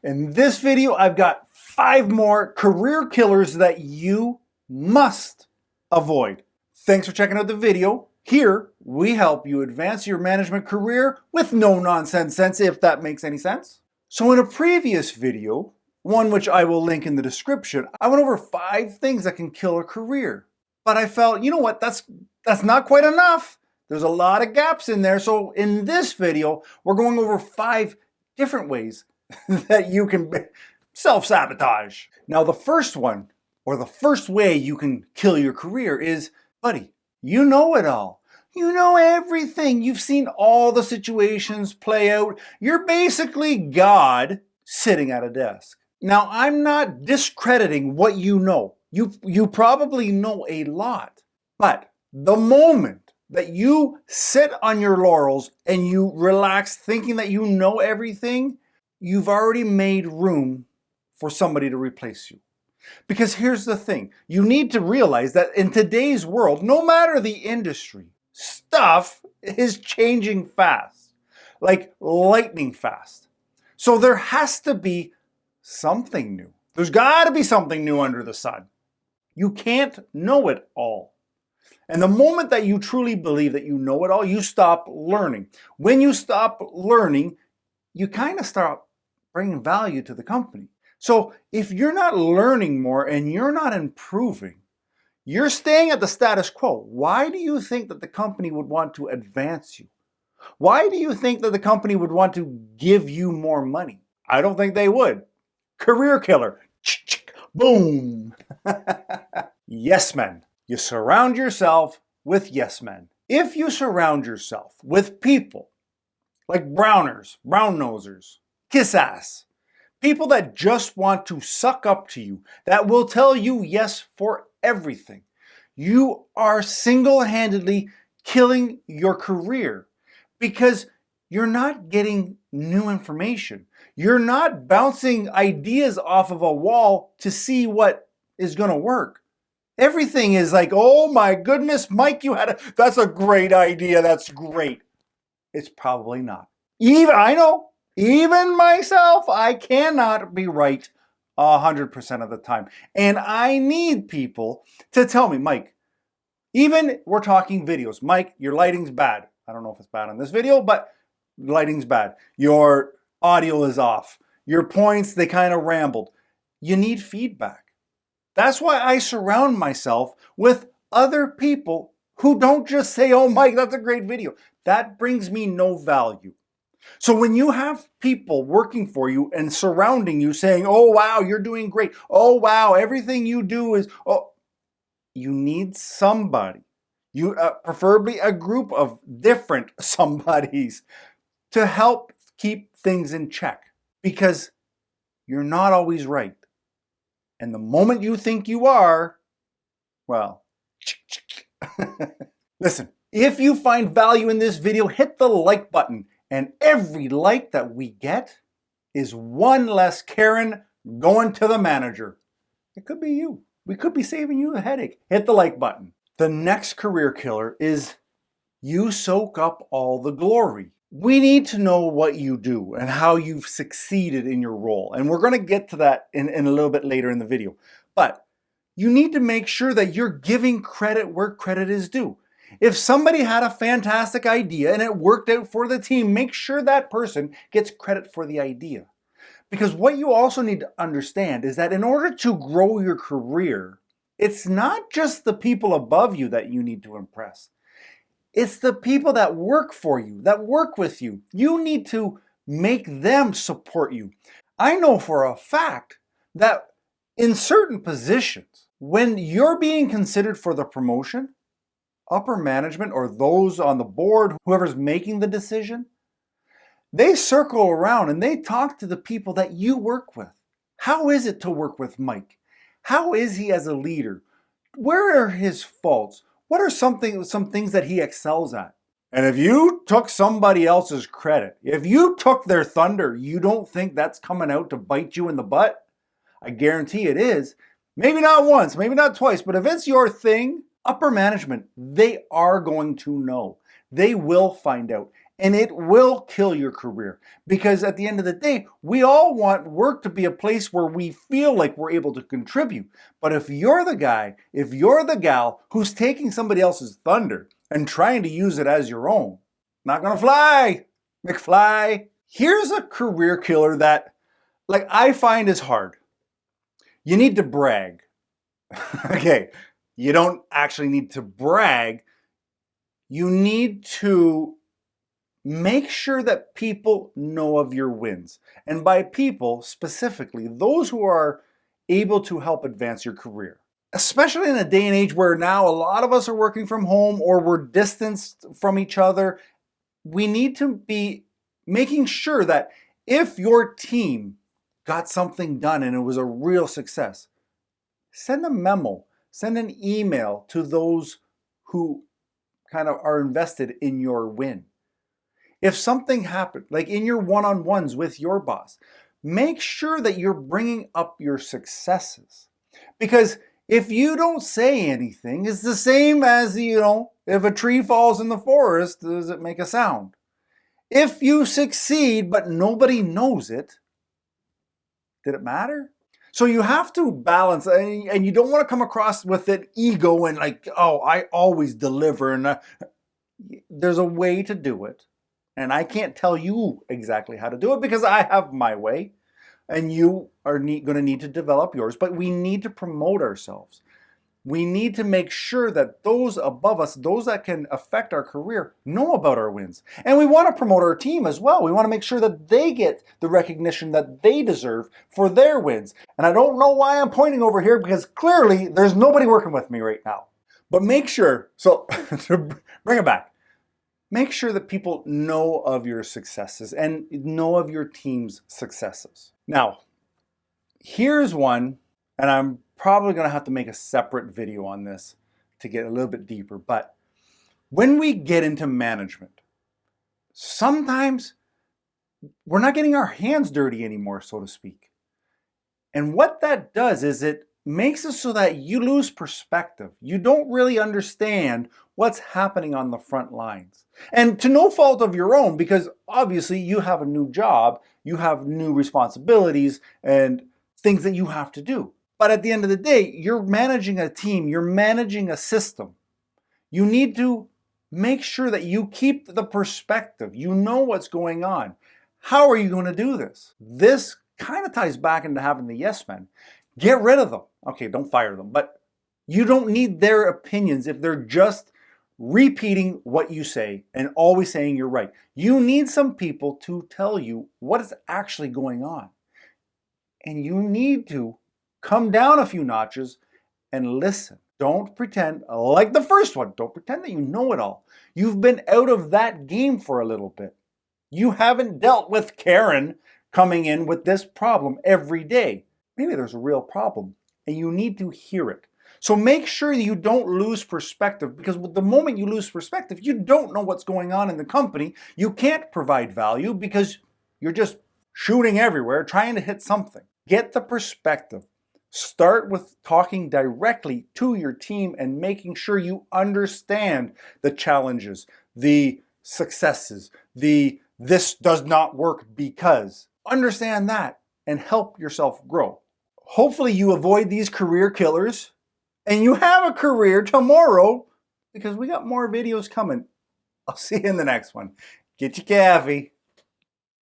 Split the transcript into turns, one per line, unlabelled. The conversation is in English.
In this video, I've got 5 more career killers that you must avoid. Thanks for checking out the video. Here, we help you advance your management career with no nonsense sense, if that makes any sense. So in a previous video, one which I will link in the description, I went over 5 things that can kill a career. But I felt, you know what, that's not quite enough. There's a lot of gaps in there. So in this video, we're going over 5 different ways that you can self-sabotage. Now the first one, or the first way you can kill your career is, buddy, you know it all. You know everything. You've seen all the situations play out. You're basically God sitting at a desk. Now I'm not discrediting what you know. You probably know a lot. But the moment that you sit on your laurels and you relax thinking that you know everything, you've already made room for somebody to replace you. Because here's the thing, you need to realize that in today's world, no matter the industry, stuff is changing fast, like lightning fast. So there has to be something new. There's got to be something new under the sun. You can't know it all. And the moment that you truly believe that you know it all, you stop learning. When you stop learning, you kind of start bringing value to the company. So if you're not learning more and you're not improving, you're staying at the status quo. Why do you think that the company would want to advance you? Why do you think that the company would want to give you more money? I don't think they would. Career killer. Boom. Yes men. You surround yourself with yes men. If you surround yourself with people like browners, brown nosers, kiss ass, people that just want to suck up to you, that will tell you yes for everything, you are single-handedly killing your career because you're not getting new information. You're not bouncing ideas off of a wall to see what is going to work. Everything is like, oh my goodness, Mike, that's a great idea. That's great. It's probably not. I know. Even myself, I cannot be right 100% of the time. And I need people to tell me, Mike, even we're talking videos. Mike, your lighting's bad. I don't know if it's bad on this video, but lighting's bad. Your audio is off. Your points, they kind of rambled. You need feedback. That's why I surround myself with other people who don't just say, oh, Mike, that's a great video. That brings me no value. So when you have people working for you and surrounding you saying, oh, wow, you're doing great. Oh, wow, everything you do is, oh, you need somebody, preferably a group of different somebodies to help keep things in check because you're not always right. And the moment you think you are, well, listen, if you find value in this video, hit the like button. And every like that we get is one less Karen going to the manager. It could be you. We could be saving you a headache. Hit the like button. The next career killer is you soak up all the glory. We need to know what you do and how you've succeeded in your role. And we're going to get to that in a little bit later in the video. But you need to make sure that you're giving credit where credit is due. If somebody had a fantastic idea and it worked out for the team, make sure that person gets credit for the idea. Because what you also need to understand is that in order to grow your career, it's not just the people above you that you need to impress. It's the people that work for you, that work with you. You need to make them support you. I know for a fact that in certain positions, when you're being considered for the promotion, upper management or those on the board, whoever's making the decision, they circle around and they talk to the people that you work with. How is it to work with Mike? How is he as a leader? Where are his faults? What are some things that he excels at? And if you took somebody else's credit, if you took their thunder, you don't think that's coming out to bite you in the butt? I guarantee it is. Maybe not once, maybe not twice, but if it's your thing, upper management, they are going to know. They will find out. And it will kill your career, because at the end of the day, we all want work to be a place where we feel like we're able to contribute. But if you're the guy, if you're the gal who's taking somebody else's thunder and trying to use it as your own, not gonna fly, McFly. Here's a career killer that, like, I find is hard. You need to brag. Okay, you don't actually need to brag. You need to make sure that people know of your wins. And by people, specifically, those who are able to help advance your career. Especially in a day and age where now a lot of us are working from home or we're distanced from each other, we need to be making sure that if your team got something done and it was a real success, send a memo, send an email to those who kind of are invested in your win. If something happened, like in your one-on-ones with your boss, make sure that you're bringing up your successes. Because if you don't say anything, it's the same as, if a tree falls in the forest, does it make a sound? If you succeed but nobody knows it, did it matter? So you have to balance, and you don't want to come across with an ego and like, oh, I always deliver. And there's a way to do it. And I can't tell you exactly how to do it because I have my way. And you are going to need to develop yours. But we need to promote ourselves. We need to make sure that those above us, those that can affect our career, know about our wins. And we want to promote our team as well. We want to make sure that they get the recognition that they deserve for their wins. And I don't know why I'm pointing over here, because clearly there's nobody working with me right now. But make sure, so to bring it back, make sure that people know of your successes and know of your team's successes. Now, here's one, and I'm probably going to have to make a separate video on this to get a little bit deeper. But when we get into management, sometimes we're not getting our hands dirty anymore, so to speak. And what that does is it makes it so that you lose perspective. You don't really understand what's happening on the front lines. And to no fault of your own, because obviously you have a new job, you have new responsibilities and things that you have to do. But at the end of the day, you're managing a team, you're managing a system. You need to make sure that you keep the perspective. You know what's going on. How are you going to do this? This kind of ties back into having the yes men. Get rid of them. Okay, don't fire them, but you don't need their opinions if they're just repeating what you say and always saying you're right. You need some people to tell you what is actually going on. And you need to come down a few notches and listen. Don't pretend, like the first one, don't pretend that you know it all. You've been out of that game for a little bit. You haven't dealt with Karen coming in with this problem every day. Maybe there's a real problem and you need to hear it. So make sure you don't lose perspective, because the moment you lose perspective, you don't know what's going on in the company. You can't provide value because you're just shooting everywhere, trying to hit something. Get the perspective. Start with talking directly to your team and making sure you understand the challenges, the successes, the this does not work because. Understand that and help yourself grow. Hopefully you avoid these career killers and you have a career tomorrow, because we got more videos coming. I'll see you in the next one. Get your coffee.